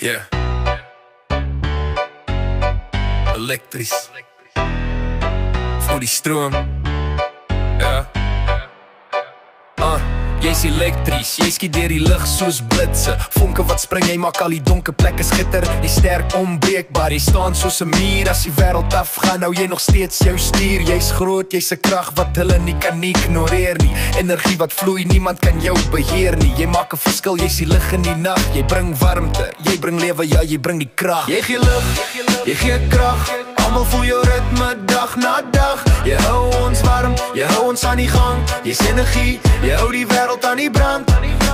Yeah. Elektrisch. Voor die stroom. Ja. Jy's elektries, jy skiet deur die lug soos blitse. Vonke wat spring, jy maak al die donker plekke skitter. Jy sterk, onbreekbaar, jy staan soos 'n muur. As die wêreld afgaan, hou jy nog steeds jou stuur. Jy's groot, jy's 'n krag wat hulle nie kan ignoreer nie. Energie wat vloei, niemand kan jou beheer nie. Jy maak 'n verskil, jy's die lig in die nag. Jy bring warmte, jy bring lewe, ja, jy bring die krag. Jy gee lig, jy gee krag. Almal voel jou ritme dag na dag. Jy hou ons warm, jy hou ons aan die gang. Jy's energie, jy hou die wêreld aan die brand.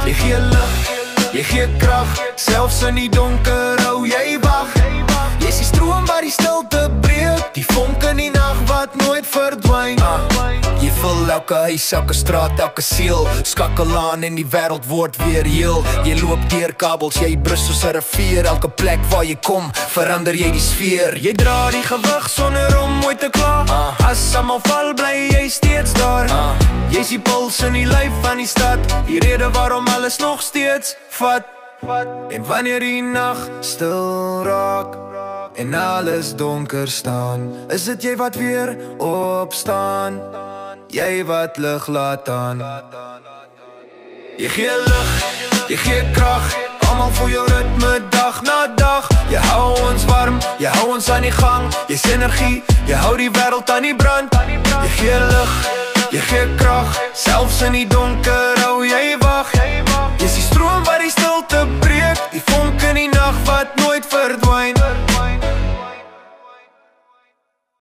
Jy gee lig, jy gee krag. Selfs in die donker hou jy wag. Jy's die stroom wat die stilte breek. Die vonk in die nag wat nooit verdwyn. Jy vul elke huis, elke straat, elke siel. Skakel aan en die wêreld word weer heel. Jy loop deur kabels, jy brus soos 'n rivier. Elke plek waar jy kom, verander jy die sfeer. Jy dra die gewig sonder om ooit te kla. As almal val, bly jy steeds daar. Jy's die puls in die lyf van die stad. Die rede waarom alles nog steeds vat. En wanneer die nag stil raak en alles donker staan, is dit jy wat weer opstaan. Jy wat lig laat aan. Jy gee lig, jy gee krag. Almal voel jou ritme dag na dag. Jy hou ons warm, jy hou ons aan die gang. Jy's energie, jy hou die wêreld aan die brand. Jy gee lig, jy gee krag. Selfs in die donker hou jy